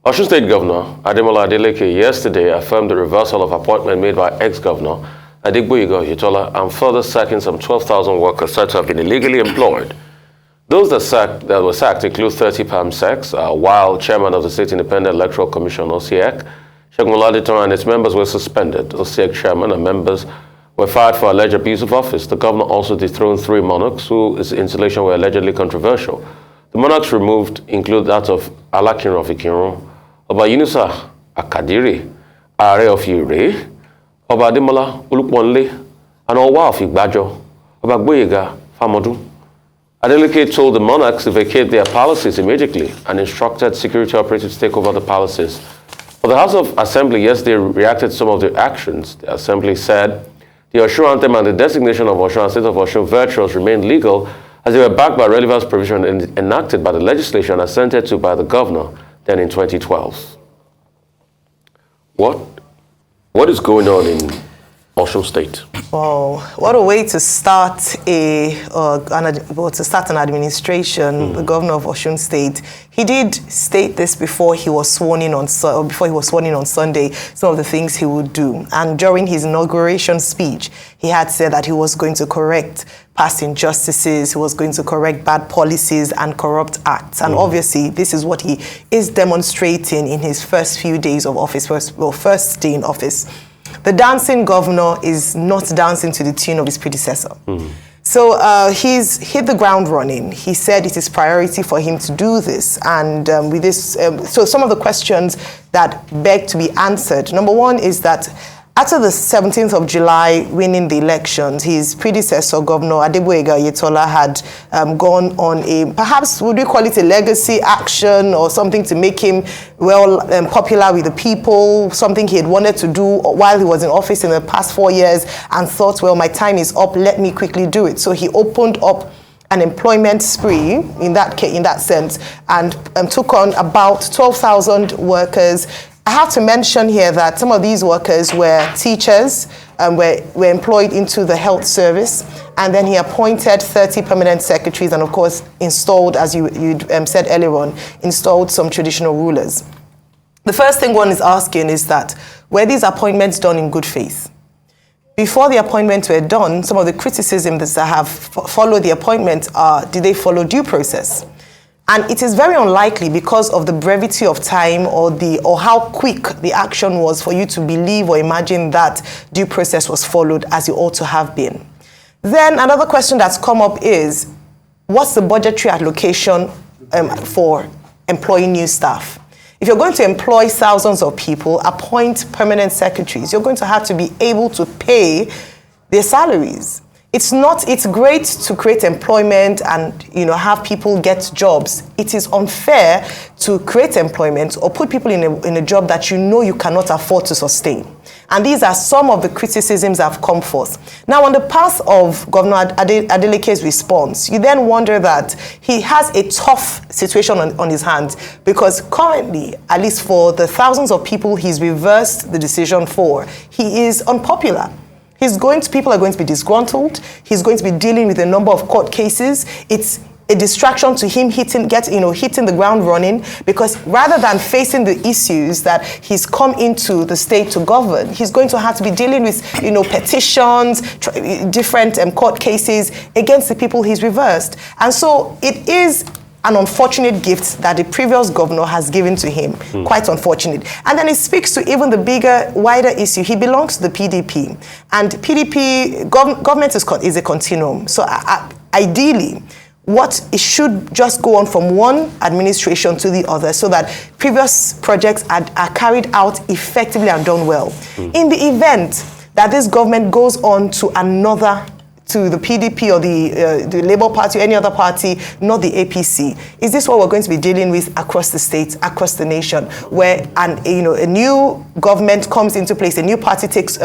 Osun State Governor Adeleke yesterday affirmed the reversal of appointment made by ex-governor Adeleke and further sacking some 12,000 workers said to have been illegally employed. Those that were sacked include 30 PAMSECs, while chairman of the State Independent Electoral Commission, OCEC, Dethrones and its members were suspended. OCEC chairman and members were fired for alleged abuse of office. The governor also dethroned 3 monarchs whose installation were allegedly controversial. The monarchs removed include that of Alakin Rofikinro, Oba Yunusa Akadiri, Ààrẹ of Ire, Oba Ademola Oluponle, and Owa of Igbajo, Oba Gboyega Famodu. Adeleke told the monarchs to vacate their palaces immediately and instructed security operatives to take over the palaces. But the House of Assembly yesterday reacted to some of the actions. The Assembly said the Osun anthem and the designation of Osun and State of Osun virtuals remained legal as they were backed by relevant provision enacted by the legislation assented to by the governor then in 2012. What is going on in Osun State? Wow, what a way to start an administration. The governor of Osun State. He did state this before he was sworn in on Sunday. Some of the things he would do, and during his inauguration speech, he had said that he was going to correct past injustices, he was going to correct bad policies and corrupt acts. And obviously, this is what he is demonstrating in his first few days of office, first day in office. The dancing governor is not dancing to the tune of his predecessor. So he's hit the ground running. He said it is priority for him to do this. And with this, so some of the questions that beg to be answered. Number one is that after the 17th of July winning the elections, his predecessor, Governor Adegboyega Oyetola, had gone on a, perhaps would we call it a legacy action or something to make him popular with the people, something he had wanted to do while he was in office in the past 4 years and thought, well, my time is up, let me quickly do it. So he opened up an employment spree in that sense and took on about 12,000 workers. I have to mention here that some of these workers were teachers, were employed into the health service, and then he appointed 30 permanent secretaries and, of course, installed, as you said earlier on, installed some traditional rulers. The first thing one is asking is that, were these appointments done in good faith? Before the appointments were done, some of the criticisms that have followed the appointment are, did they follow due process? And it is very unlikely because of the brevity of time or how quick the action was for you to believe or imagine that due process was followed as it ought to have been. Then another question that's come up is, what's the budgetary allocation for employing new staff? If you're going to employ thousands of people, appoint permanent secretaries, you're going to have to be able to pay their salaries. It's great to create employment and have people get jobs. It is unfair to create employment or put people in a job that you cannot afford to sustain. And these are some of the criticisms that have come forth. Now, on the path of Governor Adeleke's response, you then wonder that he has a tough situation on his hands because currently, at least for the thousands of people he's reversed the decision for, he is unpopular. People are going to be disgruntled. He's going to be dealing with a number of court cases. It's a distraction to him hitting the ground running, because rather than facing the issues that he's come into the state to govern, he's going to have to be dealing with petitions, different court cases against the people he's reversed. And so it is an unfortunate gift that the previous governor has given to him. Quite unfortunate. And then it speaks to even the bigger, wider issue. He belongs to the PDP. And PDP, government is a continuum. So ideally, it should just go on from one administration to the other so that previous projects are carried out effectively and done well. In the event that this government goes on to the PDP or the Labour Party or any other party, not the APC, is this what we're going to be dealing with across the states, across the nation, where a new government comes into place, a new party takes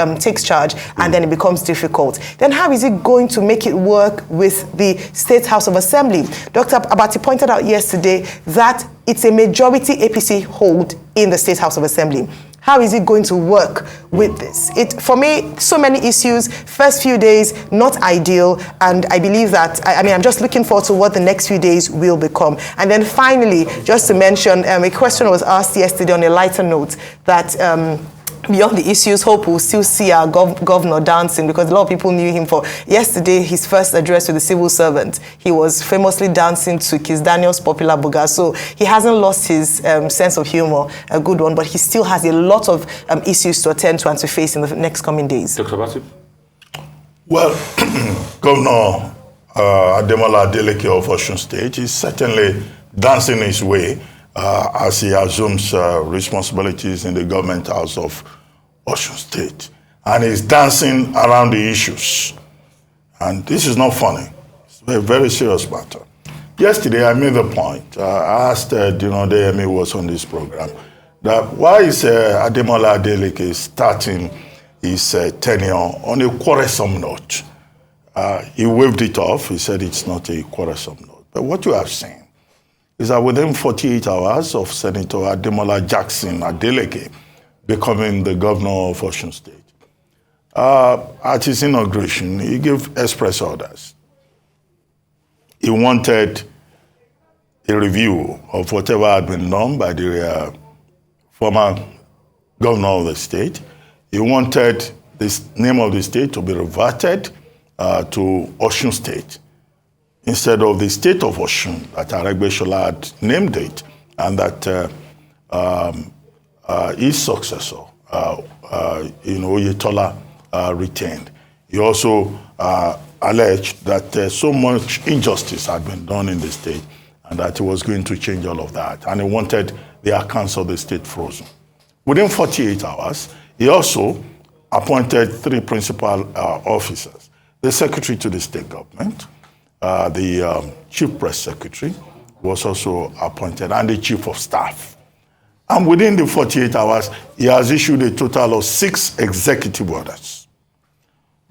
charge, and then it becomes difficult? Then how is it going to make it work with the State House of Assembly? Dr. Abati pointed out yesterday that it's a majority APC hold in the State House of Assembly. How is it going to work with this? For me, so many issues. First few days, not ideal, and I believe that, I'm just looking forward to what the next few days will become. And then finally, just to mention, a question was asked yesterday on a lighter note that beyond the issues, hope we'll still see our governor dancing, because a lot of people knew him for yesterday, his first address to the civil servant. He was famously dancing to Kiss Daniel's popular buga. So he hasn't lost his sense of humor, a good one, but he still has a lot of issues to attend to and to face in the next coming days. Dr. Bassey? Well, Governor Adeleke of Osun State is certainly dancing his way as he assumes responsibilities in the government house of Osun State. And he's dancing around the issues. And this is not funny. It's a very serious matter. Yesterday, I made the point. I asked Deyemi was on this program, that why is Adeleke starting his tenure on a quarrelsome note? He waved it off. He said it's not a quarrelsome note. But what you have seen is that within 48 hours of Senator Ademola Jackson Adeleke becoming the governor of Osun State, at his inauguration, he gave express orders. He wanted a review of whatever had been done by the former governor of the state. He wanted the name of the state to be reverted to Osun State, instead of the state of Osun that Aregbesola had named it, and that his successor, Oyetola, retained. He also alleged that so much injustice had been done in the state, and that he was going to change all of that, and he wanted the accounts of the state frozen. Within 48 hours, he also appointed 3 principal officers: the secretary to the state government, the chief press secretary was also appointed, and the chief of staff. And within the 48 hours, he has issued a total of 6 executive orders.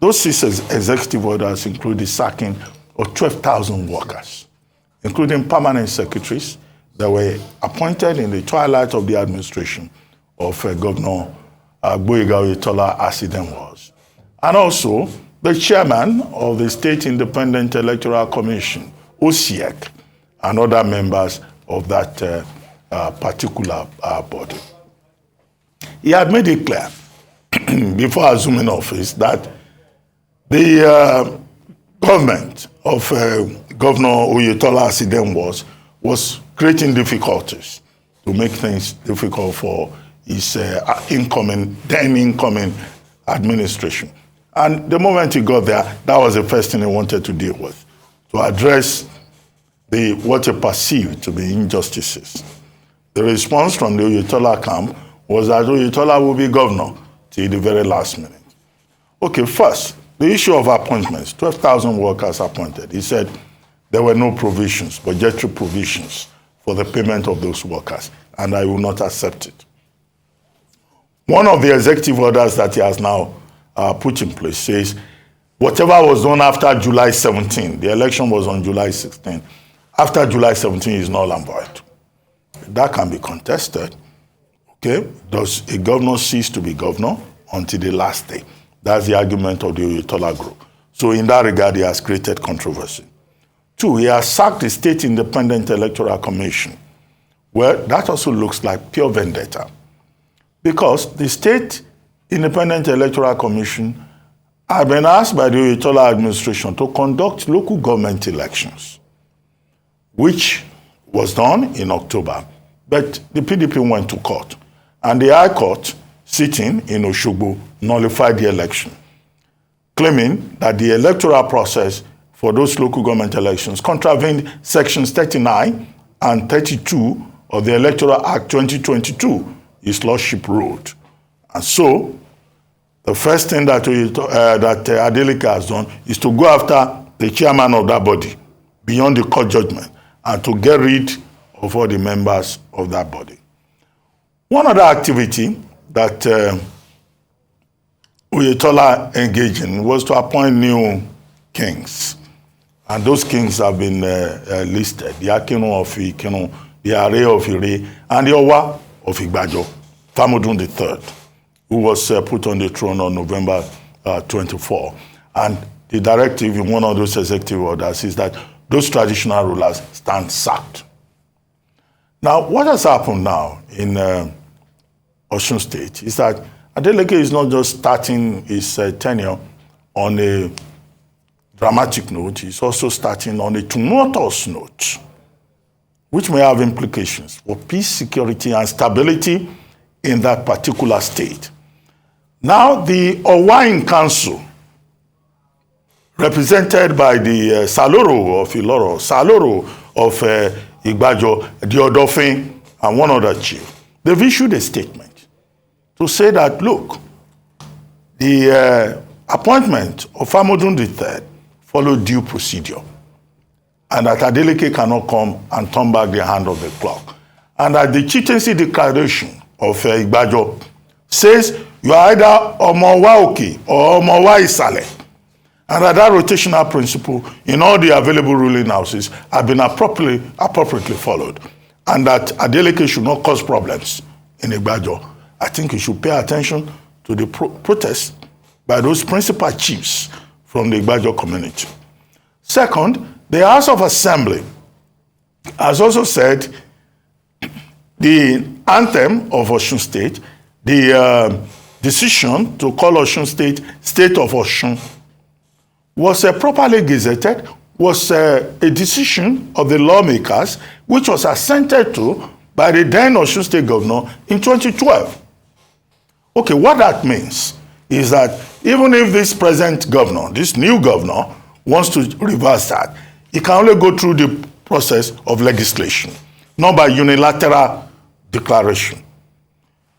Those 6 executive orders include the sacking of 12,000 workers, including permanent secretaries that were appointed in the twilight of the administration of Governor Gboyega Oyetola, as he then was. And also the chairman of the State Independent Electoral Commission, OCEC, and other members of that particular body. He had made it clear before assuming office that the government of Governor Oyetola, as he then was creating difficulties to make things difficult for his incoming administration. And the moment he got there, that was the first thing he wanted to deal with, to address what he perceived to be injustices. The response from the Oyetola camp was that Oyetola will be governor till the very last minute. Okay, first, the issue of appointments, 12,000 workers appointed. He said there were no provisions, budgetary provisions for the payment of those workers, and I will not accept it. One of the executive orders that he has now put in place says whatever was done after July 17, the election was on July 16, after July 17 is null and void. That can be contested. Okay, does a governor cease to be governor until the last day? That's the argument of the Oyetola group. So in that regard, he has created controversy. 2, he has sacked the State Independent Electoral Commission. Well, that also looks like pure vendetta, because the State Independent Electoral Commission had been asked by the Oyetola administration to conduct local government elections, which was done in October, but the PDP went to court, and the High Court, sitting in Osogbo, nullified the election, claiming that the electoral process for those local government elections contravened sections 39 and 32 of the Electoral Act 2022, his lordship wrote. And so, the first thing that Adeleke has done is to go after the chairman of that body, beyond the court judgment, and to get rid of all the members of that body. One other activity that Oyetola engaged in was to appoint new kings. And those kings have been listed: the Akinu of Ikinu, the Are of Ire, and the Owa of Igbajo. Famodun III, who was put on the throne on November 24. And the directive in one of those executive orders is that those traditional rulers stand sacked. Now, what has happened now in Osun State is that Adeleke is not just starting his tenure on a dramatic note, he's also starting on a tumultuous note, which may have implications for peace, security, and stability in that particular state. Now, the Owain Council, represented by the Saloro of Iloro, Saloro of Igbajo, the Odofin, and one other chief, they've issued a statement to say that, look, the appointment of Famodun III followed due procedure, and that Adeleke cannot come and turn back the hand of the clock. And that the chieftaincy declaration of Igbajo says you are either Omowa Oke or Omowa Isale. And that rotational principle in all the available ruling houses have been appropriately followed. And that Adeleke should not cause problems in Igbajo. I think you should pay attention to the protests by those principal chiefs from the Igbajo community. Second, the House of Assembly has also said the anthem of Osun State, the decision to call Osun State State of Osun, was properly gazetted, was a decision of the lawmakers, which was assented to by the then Osun State governor in 2012. Okay, what that means is that even if this present governor, this new governor, wants to reverse that, he can only go through the process of legislation, not by unilateral declaration.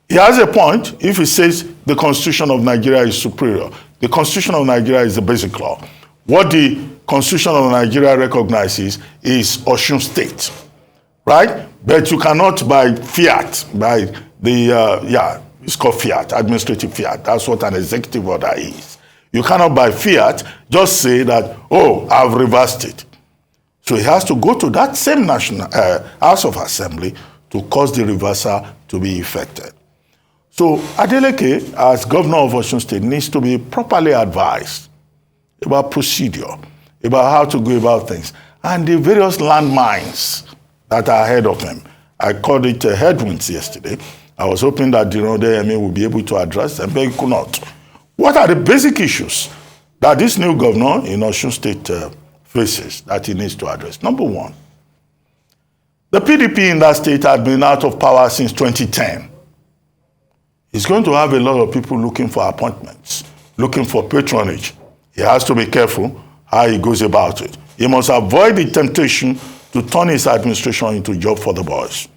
He has a point if he says the Constitution of Nigeria is superior. The Constitution of Nigeria is the basic law. What the Constitution of Nigeria recognizes is Osun State, right? But you cannot by fiat, by the, it's called fiat, administrative fiat. That's what an executive order is. You cannot by fiat just say that, oh, I've reversed it. So he has to go to that same national House of Assembly to cause the reversal to be effected. So Adeleke, as governor of Osun State, needs to be properly advised about procedure, about how to go about things, and the various landmines that are ahead of him. I called it headwinds yesterday. I was hoping that the Emi would be able to address them, but he could not. What are the basic issues that this new governor in Osun State faces that he needs to address? Number one, the PDP in that state had been out of power since 2010. He's going to have a lot of people looking for appointments, looking for patronage. He has to be careful how he goes about it. He must avoid the temptation to turn his administration into a job for the boys.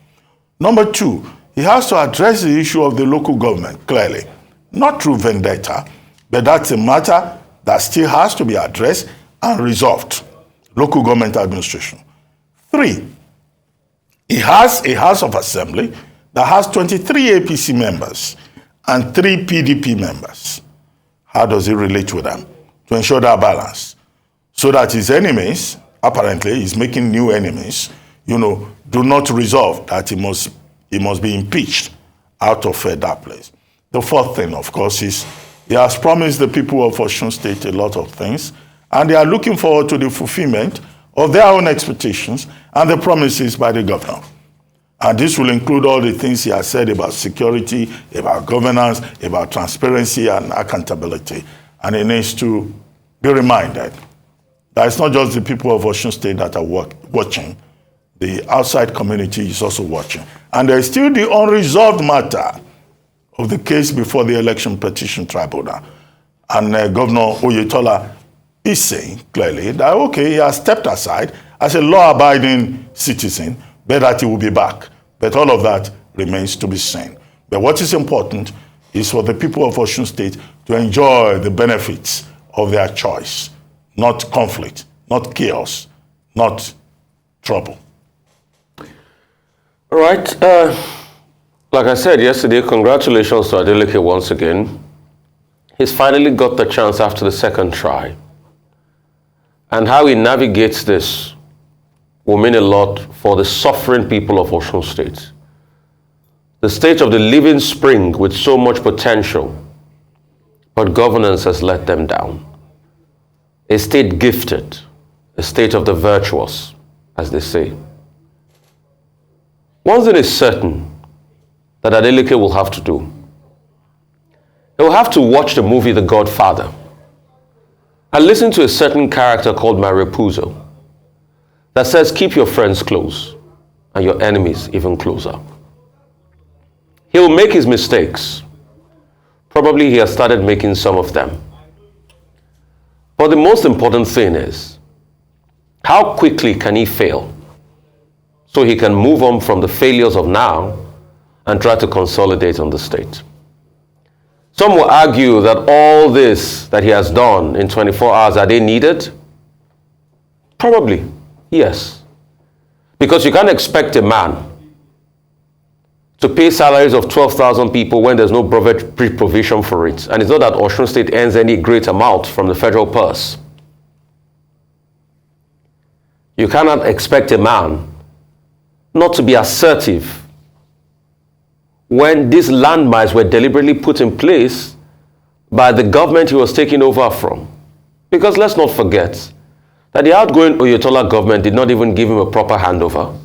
Number two, he has to address the issue of the local government clearly, not through vendetta, but that's a matter that still has to be addressed and resolved. Local government administration. Three, he has a House of Assembly that has 23 APC members and 3 PDP members. How does he relate with them? To ensure that balance. So that his enemies, apparently he's making new enemies, do not resolve that he must be impeached out of that place. The fourth thing, of course, is he has promised the people of Osun State a lot of things, and they are looking forward to the fulfillment of their own expectations and the promises by the governor. And this will include all the things he has said about security, about governance, about transparency and accountability. And he needs to be reminded that it's not just the people of Osun State that are watching. The outside community is also watching. And there is still the unresolved matter of the case before the Election Petition Tribunal. And Governor Oyetola is saying clearly that, okay, he has stepped aside as a law-abiding citizen, but that he will be back. But all of that remains to be seen. But what is important is for the people of Osun State to enjoy the benefits of their choice, not conflict, not chaos, not trouble. All right. Like I said yesterday, congratulations to Adeleke once again. He's finally got the chance after the second try. And how he navigates this will mean a lot for the suffering people of Osun State. the state of the living spring with so much potential, but governance has let them down. A state gifted, a state of the virtuous, as they say. One thing is certain that Adeleke will have to do. He will have to watch the movie The Godfather and listen to a certain character called Maripuzo that says, keep your friends close and your enemies even closer. He will make his mistakes. Probably he has started making some of them. But the most important thing is, how quickly can he fail so he can move on from the failures of now and try to consolidate on the state? Some will argue that all this that he has done in 24 hours, are they needed? Probably, yes. Because you can't expect a man to pay salaries of 12,000 people when there's no provision for it. And it's not that Osun State earns any great amount from the federal purse. You cannot expect a man not to be assertive when these landmines were deliberately put in place by the government he was taking over from. Because let's not forget that the outgoing Oyetola government did not even give him a proper handover,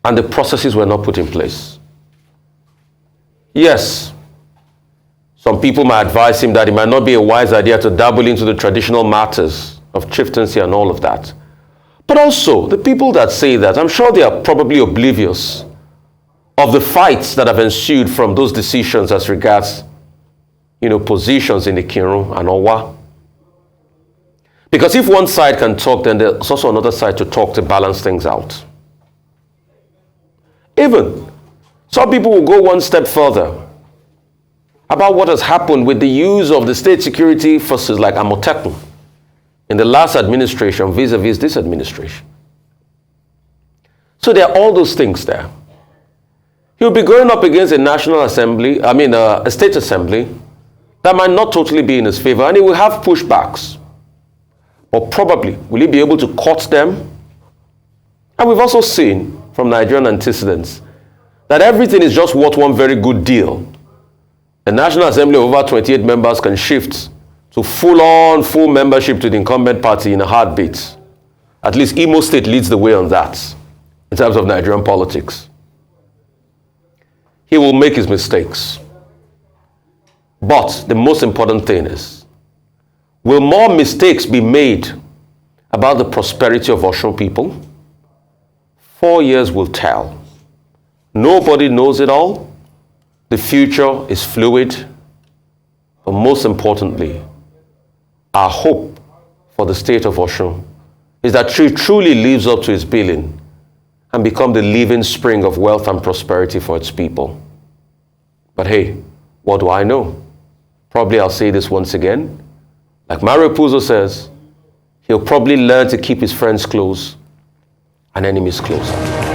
and the processes were not put in place. Yes, some people might advise him that it might not be a wise idea to dabble into the traditional matters of chieftaincy and all of that. But also, the people that say that, I'm sure they are probably oblivious of the fights that have ensued from those decisions as regards, positions in the Kirun and Owa. Because if one side can talk, then there's also another side to talk to balance things out. Even some people will go one step further about what has happened with the use of the state security forces like Amotekun in the last administration vis-a-vis this administration. So there are all those things there. He'll be going up against a national assembly, a state assembly that might not totally be in his favor, and he will have pushbacks. But probably, will he be able to cut them? And we've also seen from Nigerian antecedents that everything is just worth one very good deal. A National Assembly of over 28 members can shift to full membership to the incumbent party in a heartbeat. At least Imo State leads the way on that in terms of Nigerian politics. He will make his mistakes. But the most important thing is, will more mistakes be made about the prosperity of Osun people? 4 years will tell. Nobody knows it all. The future is fluid. But most importantly, our hope for the state of Osun is that it truly lives up to its billing and become the living spring of wealth and prosperity for its people. But hey, what do I know? Probably I'll say this once again. Like Mario Puzo says, he'll probably learn to keep his friends close and enemies closer.